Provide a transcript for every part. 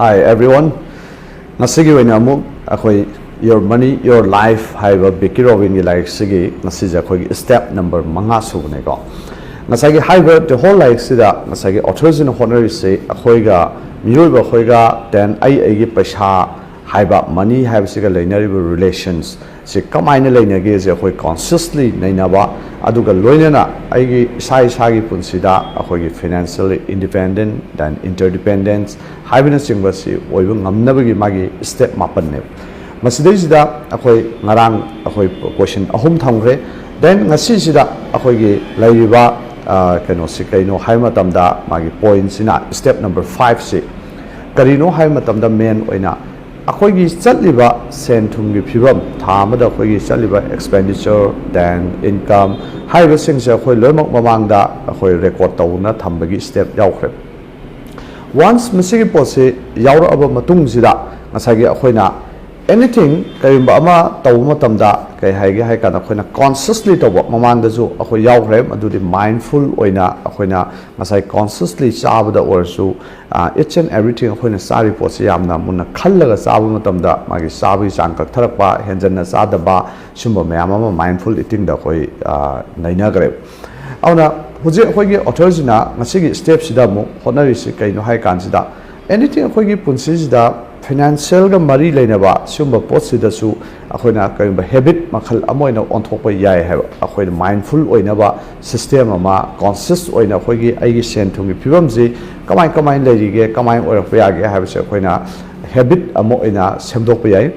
Hi everyone. Nasigi wena amuk akoi your money your life haiba bikirowin gi like sigi nasija akoi step number manga subne ko. Nasagi haiba the whole like sida nasagi authors in honor say akoi ga miyoiba khoi ga then ai gi paisa haiba money haiba siga lainari relations si kamaina lainage je akoi consciously nainaba aduga loinana ai gi sai gi punsida akoi gi financially independent then interdependence haibina singbasi oibu ngamnabagi magi step mapan ne masidai sida akoi ngarang akoi question ahum thamgre then ngasi sida akoi gi laiba kano si kaino haima tamda magi point sina step number 5 si karino haima tamda main oina akoi gi chatliba senthum gi phibam thamada akoi gi chatliba expenditure then income haiba singse akoi loimak mamangda akoi record tawna thambagi step yaukhre once masigi pose yaura aba matung sida ngasagi akhoina anything kaimba ama tawma tamda kai haige hai kana akhoina consciously tawba mamang da ju akhoi yaukre adudi mindful oina akhoina ngasai consciously chabada orsu each and everything akhoina sari pose yamna munna khallaga chabu matamda magi sabi changkak tharakpa henjanna sadaba sumba mayam ama mindful eating da khoi nainagre auna huje khoigi authorina ngasigi step sida mu honari si kaino hai kansida anything khoigi punsi sida financial ga mari leinaba sumba pot sida su akhoina kaimba habit makhal amoina onthokpa yai ha akhoina mindful oinaba system ama conscious oina khoigi aigi senthungi phibamji kamai leirige kamai orakpa yage habse akhoina habit amo oina semdokpa yai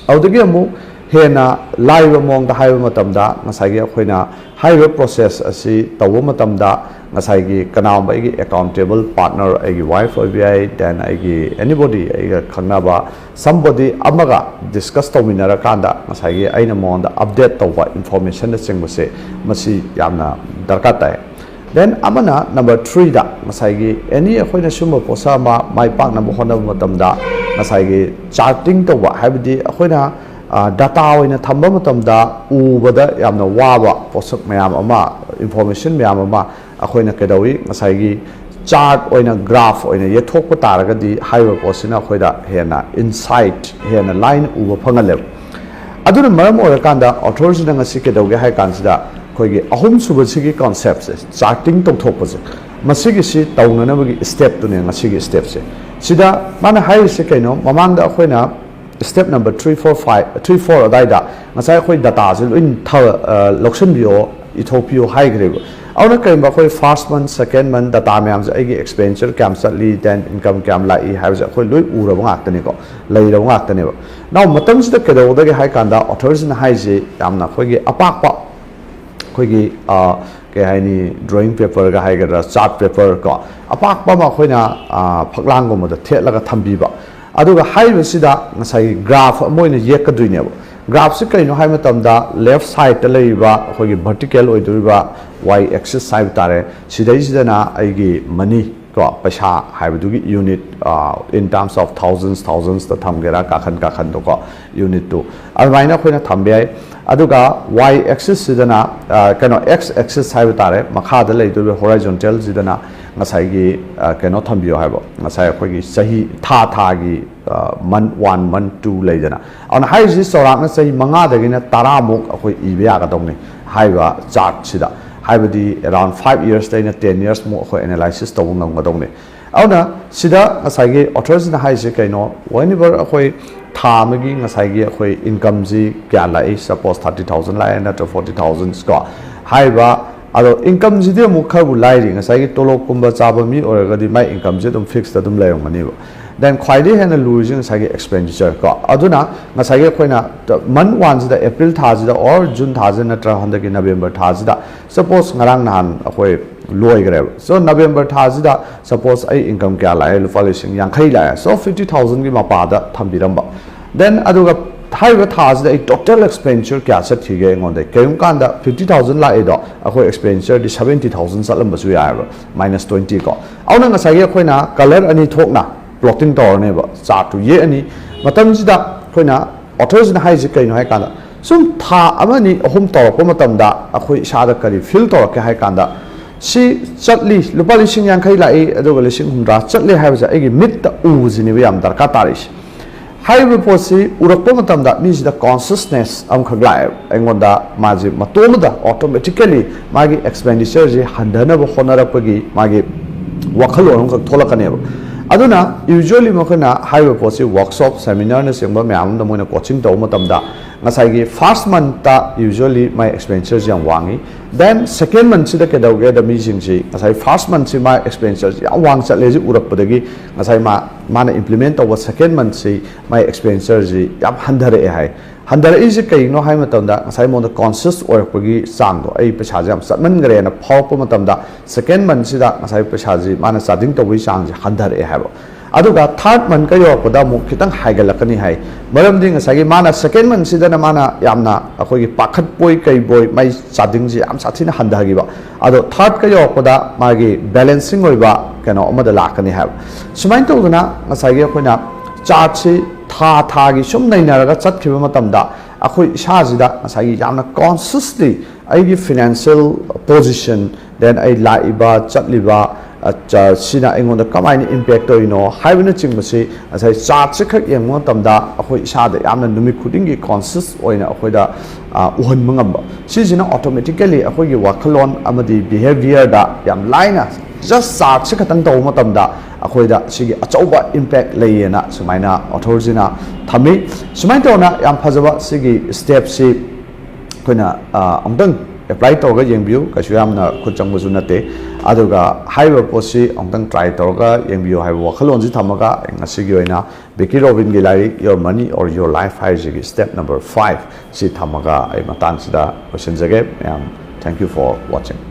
audagi amu hena live among the high matamda ngasagi akhoina high process asi tawo matamda ngasagi kanam bai accountable partner agi wife obi then agi anybody aiga khangnaba somebody amaga discuss tawminara kanda ngasagi aina monda update tawba information na chingbase masi yamna darka tai then amana number 3 da ngasagi any akhoina sumba posa ma mai pak na mohona matamda ngasagi charting tawba habidi akhoina data oina thamba matamda ubada yamna waba posak mayam ama information mayam ama akhoina kedawi ngasai chart oina graph oina yethokpa taragadi haiba posina akhoida hena insight hena line uba phangale aduna maram orakanda authors na ngasi kedawge hai kansida khoigi ahum suba sigi concepts charting tokthokpase masigi si tawnana bagi step tune ngasigi step se sida mana hai se kaino mamangda akhoina step number 3 4 adaida ngasai khoi data se loin loction bio Ethiopia high grade auna kaimba khoi first month second month data myam se agi expenditure kam satli then income kam lai ha se khoi loi uraba ngaktani ko leira ngaktani ba now matam sida kedawoda ge hai kanda authors na hai je yamna khoi ge apakpa khoi ge ke hai ni drawing paper ga hai ga chart paper ko apakpa ma khoi na phaklang go ma da thetlaga thambi ba aduga haiba sida ngasai graph amoina yekaduineba graph se kaino hai matamda left side ta leiba khogi vertical oiduriba y axis side tare sidai sidana aigi money ko paisa haibadugi unit in terms of thousands ta thamgera kakhan to ko unit to almaina khoina thambe aduga y axis sidana kano x axis haiba tare makha da leiduriba horizontal sidana ngasai gi kano thambio haiba ngasai khogi sahi tha gi month 1 month 2 leidana on high ji sorak na sahi manga dagina tara muk akhoi ibya ga dongni haiba chart sida haibadi around 5 years laina 10 years mo akhoi analysis to ngam ga dongni auna sida ngasai gi authors na hai se kaino whenever akhoi thamagi ngasai gi akhoi income ji kya lai suppose 30000 lai na to 40000 ko haiba ado income ji de mu khabu lai ri ngasai gi tolok kumba chaba mi oragadi mai income ji dum fixed adum layongani ba then khwaide hena losing sagi expenditure ko aduna ngasai khoina month 1 da april thajida or june thajina tra handagi november thajida suppose ngarang nan akhoi loi gre so november thajida suppose ai income kya lai lupa lising yankhai lai so 50000 gi mapa da thambiramba then aduga haiba thajida ai total expenditure kya sa thige ngonde kayum kanda 50000 lai do akhoi expenditure di 70000 salam basu ya minus 20 ko auna ngasai khoina color ani thokna plotting tower neba chart to ye ani matam sida khoina authors na hai ji kaino hai kanda sum tha amani ahum torak pa matam da akhoi isa da kari feel torak hai kanda si chatli lupa lising yang khai lai aduga lising humra chatli haibasa egi mitta uzini bi am darka tarish haiba posi urakpa matamda mi sida consciousness am khaglai engonda maji matomda automatically magi expenditure ji handana bo honarakpagi magi wakhalon khak tholakane aduna usually makana haiba posi workshop seminar na sengba myam da moina coaching taw matamda ngasai gi first month ta usually my expenditures yang wangi then second month sida kedauge da mi jingji ngasai first month si my expenditures yang wang chatle ji urappadagi ngasai mana implement taw second month si my expenditures ji yam handare hai handare is kai no hai matamda ngasai mon da conscious oirpagi sang do ai paisa jam satman gare na phawpa matamda second month sida ngasai paisa ji mana sading taw wi sang ji handare hai aduga third month ka yo pada mu kitang haigalakani hai maram ding asagi mana second month sidana mana yamna akoi pakhat poi kai boy mai sading ji am sathina handagi ba ado third ka yo pada magi balancing oi ba kano amada lakani hai sumain to guna asagi akoina chart si tha gi sum nainaraga chatkhiba matamda akoi isa jida asagi yamna consciously ai gi financial position then ai laiba chatliba sina aingonda kamaina impact toino haibna chingmasi asai chart se khak yengmo tamda akhoi isada yamna numi khudingi conscious oina akhoida uhan mangamba sijina automatically akhoi gi wakhalon amadi behavior da yam laina just chart se khatang taw matamda akhoida sigi achauba impact layena sumaina authority thami sumain tawna yam phajaba sigi step si koina amdang apply tawga yengbiu kasu yamna khutchangbu nate aduga haiba posi amtang try tawga yengbiu haiba wakhalon ji thamaga ngasigi oina Becky Robin gi lai your money or your life haiji step number 5 si thamaga ai matan sida question jage thank you for watching.